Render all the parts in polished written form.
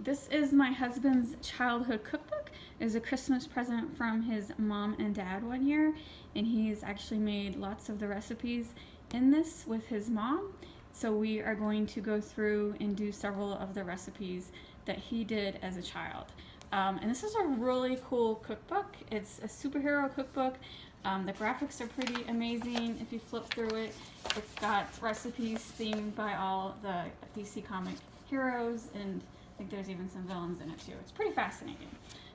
This is my husband's childhood cookbook. It was a Christmas present from his mom and dad one year, and he's actually made lots of the recipes in this with his mom. So we are going to go through and do several of the recipes that he did as a child. And this is a really cool cookbook. It's a superhero cookbook. The graphics are pretty amazing. If you flip through it, it's got recipes themed by all the DC comic heroes, and I think there's even some villains in it too. It's pretty fascinating.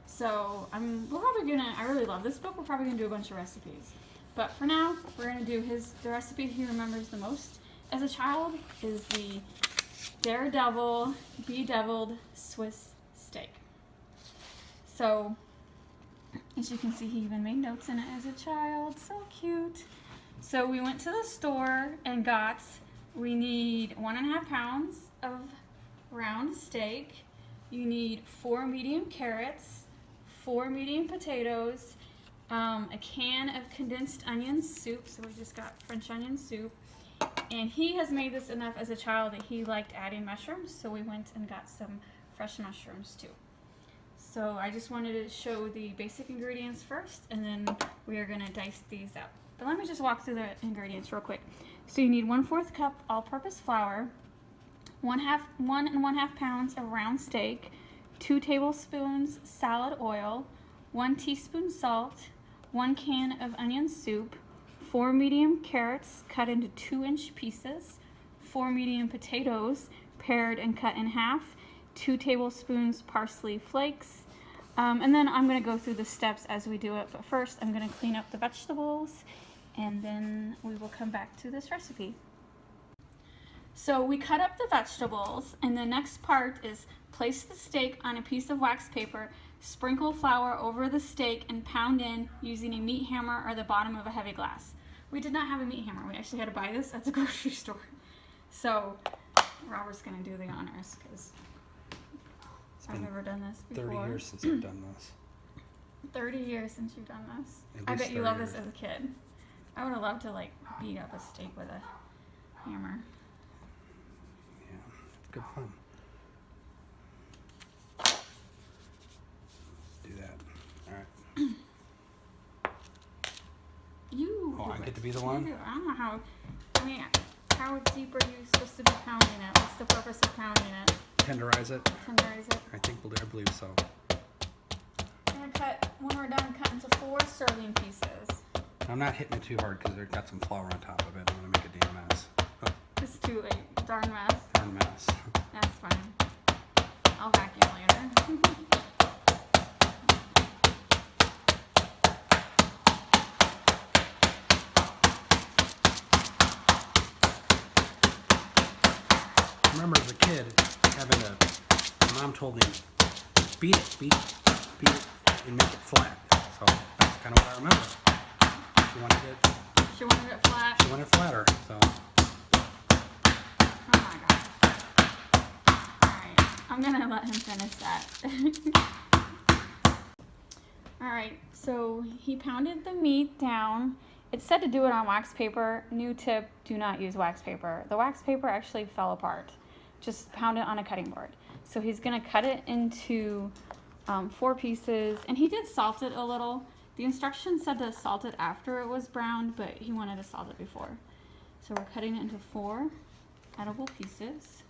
So I really love this book. We're probably gonna do a bunch of recipes. But for now, we're gonna do the recipe he remembers the most as a child is the Daredevil bedeviled Swiss steak. So, as you can see, he even made notes in it as a child. So cute. So we went to the store and we need 1.5 pounds of round steak. You need 4 medium carrots, 4 medium potatoes, a can of condensed onion soup. So we just got French onion soup. And he has made this enough as a child that he liked adding mushrooms. So we went and got some fresh mushrooms too. So I just wanted to show the basic ingredients first, and then we are gonna dice these up. But let me just walk through the ingredients real quick. So you need 1/4 cup all-purpose flour, 1 1/2 pounds of round steak, 2 tablespoons salad oil, 1 teaspoon salt, 1 can of onion soup, 4 medium carrots cut into 2-inch pieces, 4 medium potatoes pared and cut in half, 2 tablespoons parsley flakes, and then I'm going to go through the steps as we do it. But first, I'm going to clean up the vegetables, and then we will come back to this recipe. So we cut up the vegetables, and the next part is place the steak on a piece of wax paper, sprinkle flour over the steak, and pound in using a meat hammer or the bottom of a heavy glass. We did not have a meat hammer. We actually had to buy this at the grocery store. So Robert's going to do the honors because I've never done this before. 30 years since I've done this. 30 years since you've done this. I bet you love this as a kid. I would have loved to beat up a steak with a hammer. Yeah, it's good fun. Let's do that. All right. I get to be the one? I don't know how deep are you supposed to be pounding it? What's the purpose of pounding it? Tenderize it. Tenderize it. I believe so. I'm gonna cut, when we're done, cut into 4 serving pieces. I'm not hitting it too hard because they've got some flour on top of it. I'm gonna make a damn mess. Oh. It's too late. Darn mess. Darn mess. That's fine. I'll vacuum later. I remember as a kid my mom told me, beat it, and make it flat. So that's kind of what I remember. She wanted it flat. She wanted it flatter. So. Oh my god. Alright, I'm gonna let him finish that. Alright, so he pounded the meat down. It said to do it on wax paper. New tip, do not use wax paper. The wax paper actually fell apart. Just pound it on a cutting board. So he's gonna cut it into 4 pieces, and he did salt it a little. The instructions said to salt it after it was browned, but he wanted to salt it before. So we're cutting it into 4 edible pieces.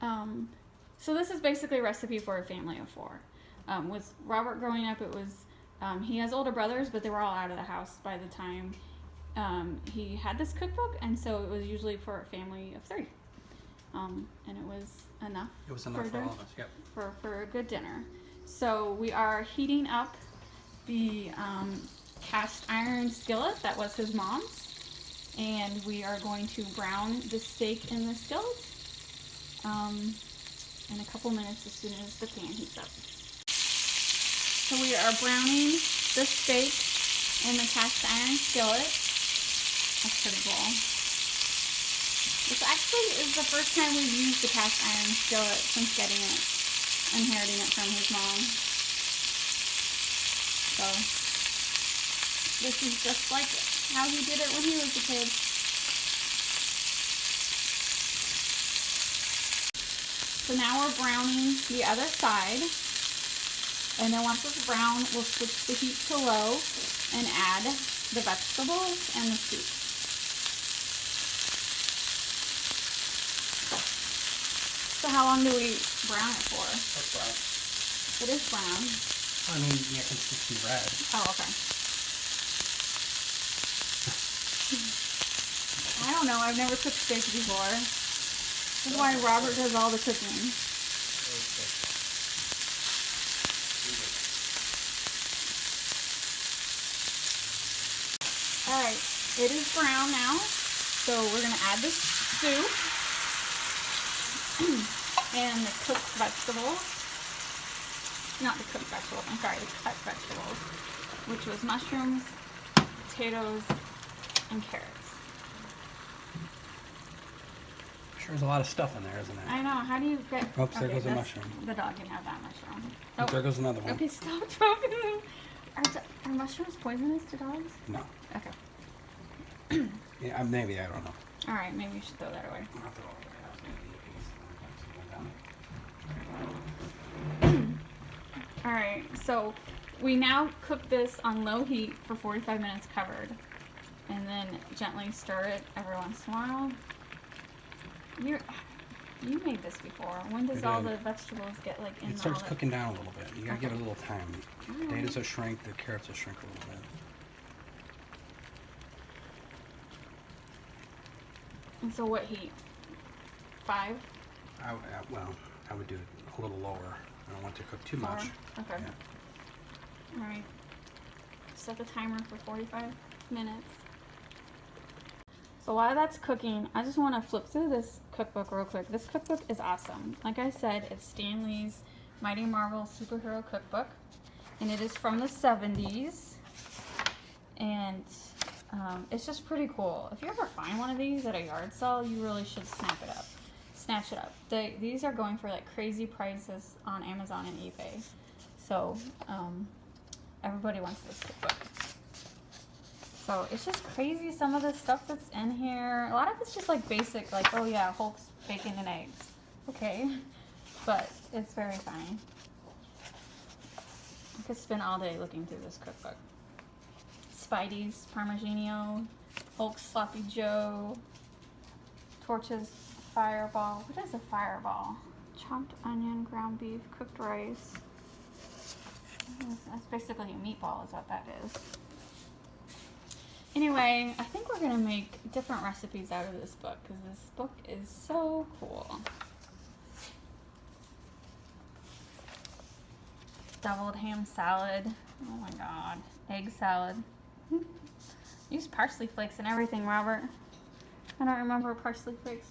So this is basically a recipe for a family of 4. With Robert growing up, it was he has older brothers, but they were all out of the house by the time he had this cookbook, and so it was usually for a family of 3. And it was enough. It was enough for all of us, yep. For a good dinner. So we are heating up the cast iron skillet that was his mom's, and we are going to brown the steak in the skillet in a couple minutes as soon as the pan heats up. So we are browning the steak in the cast iron skillet. That's pretty cool. This actually is the first time we've used the cast iron skillet since getting it, inheriting it from his mom. So this is just like how he did it when he was a kid. So now we're browning the other side. And then once it's brown, we'll switch the heat to low and add the vegetables and the soup. So how long do we brown it for? That's brown. It is brown. I mean, yeah, it's just be red. Oh, okay. I don't know. I've never cooked steak before. That's why Robert does all the cooking. Alright, it is brown now. So we're going to add the soup and the cooked vegetables. Not the cooked vegetables, I'm sorry, the cut vegetables. Which was mushrooms, potatoes, and carrots. Sure, there's a lot of stuff in there, isn't it? I know. How do you get? Oops, there goes a mushroom. The dog can have that mushroom. Oh, there goes another one. Okay, stop dropping them. Are mushrooms poisonous to dogs? No. Okay. Yeah, maybe, I don't know. All right, maybe you should throw that away. I'll throw it away. All right, so we now cook this on low heat for 45 minutes covered, and then gently stir it every once in a while. You made this before. When does all the vegetables get like in? It starts cooking down a little bit. You gotta give it a little time. The potatoes will shrink, the carrots will shrink a little bit. And so what heat? 5? Well, I would do it a little lower. I don't want it to cook too much. Okay. Yeah. All right. Set the timer for 45 minutes. So while that's cooking, I just want to flip through this cookbook real quick. This cookbook is awesome. Like I said, it's Stan Lee's Mighty Marvel Superhero Cookbook, and it is from the 70s. And it's just pretty cool. If you ever find one of these at a yard sale, you really should snatch it up. These are going for like crazy prices on Amazon and eBay. So everybody wants this cookbook. So it's just crazy, some of the stuff that's in here. A lot of it's just like basic, like, oh yeah, Hulk's bacon and eggs. Okay, but it's very funny. I could spend all day looking through this cookbook. Spidey's Parmigiano, Hulk's Sloppy Joe, Torch's Fireball. What is a fireball? Chopped onion, ground beef, cooked rice. That's basically a meatball is what that is. Anyway, I think we're going to make different recipes out of this book because this book is so cool. Deviled ham salad. Oh my god. Egg salad. Use parsley flakes and everything, Robert. I don't remember parsley flakes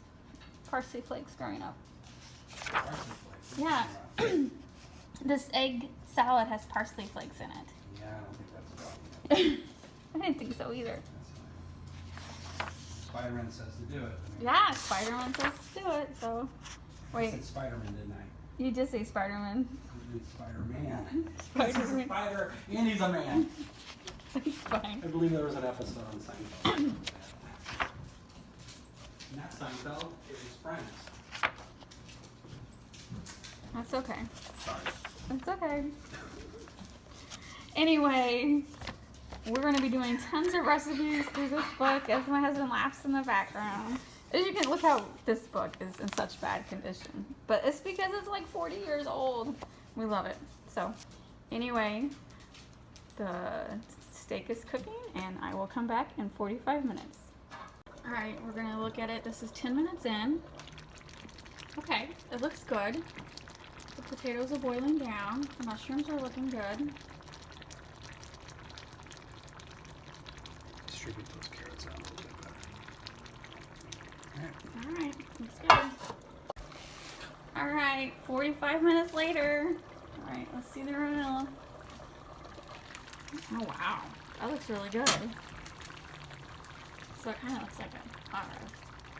growing up. Parsley flakes? Yeah. This egg salad has parsley flakes in it. Yeah, I don't think that's a problem. I didn't think so either. Spider-Man says to do it. Yeah, Spider-Man says to do it, so... I Wait, said Spider-Man, didn't I? you just say Spider-Man. I said Spider-Man. Spider-Man. He's a spider, and he's a man. It's fine. I believe there was an episode on Seinfeld. Not Seinfeld, it was Friends. That's okay. Sorry. It's okay. Anyway, we're going to be doing tons of recipes through this book as my husband laughs in the background. As you can look how this book is in such bad condition. But it's because it's like 40 years old. We love it. So, anyway, the steak is cooking and I will come back in 45 minutes. Alright, we're going to look at it. This is 10 minutes in. Okay, it looks good. The potatoes are boiling down. The mushrooms are looking good. Distribute those carrots out a little bit better. Alright, looks good. Alright, 45 minutes later. Alright, let's see the vanilla. Oh wow, that looks really good. So it kind of looks like a hot roast.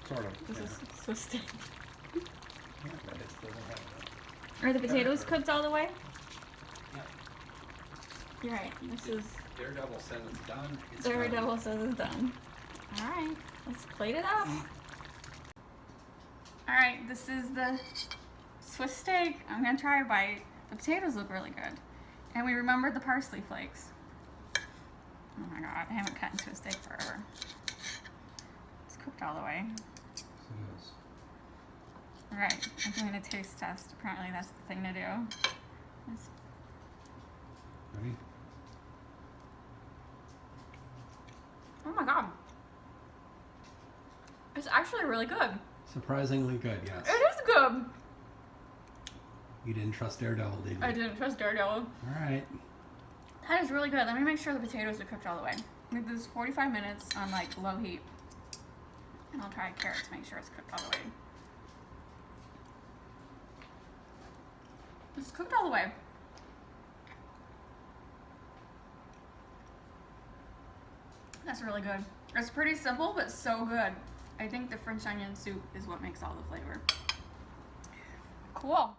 Sort of. This is so steak. Yeah, but it doesn't have that. Are the potatoes cooked all the way? Yeah. You're right, this is... Daredevil says it's done. Daredevil says it's done. Alright, let's plate it up. Alright, this is the Swiss steak, I'm gonna try a bite. The potatoes look really good. And we remembered the parsley flakes. Oh my god, I haven't cut into a steak forever. It's cooked all the way. Yes, it is. Alright, I'm doing a taste test. Apparently that's the thing to do. Ready? Oh my god. It's actually really good. Surprisingly good, yes. It is good. You didn't trust Daredevil, did you? I didn't trust Daredevil. Alright. That is really good. Let me make sure the potatoes are cooked all the way. Leave this 45 minutes on like low heat. And I'll try a carrot to make sure it's cooked all the way. It's cooked all the way. That's really good. It's pretty simple, but so good. I think the French onion soup is what makes all the flavor. Cool.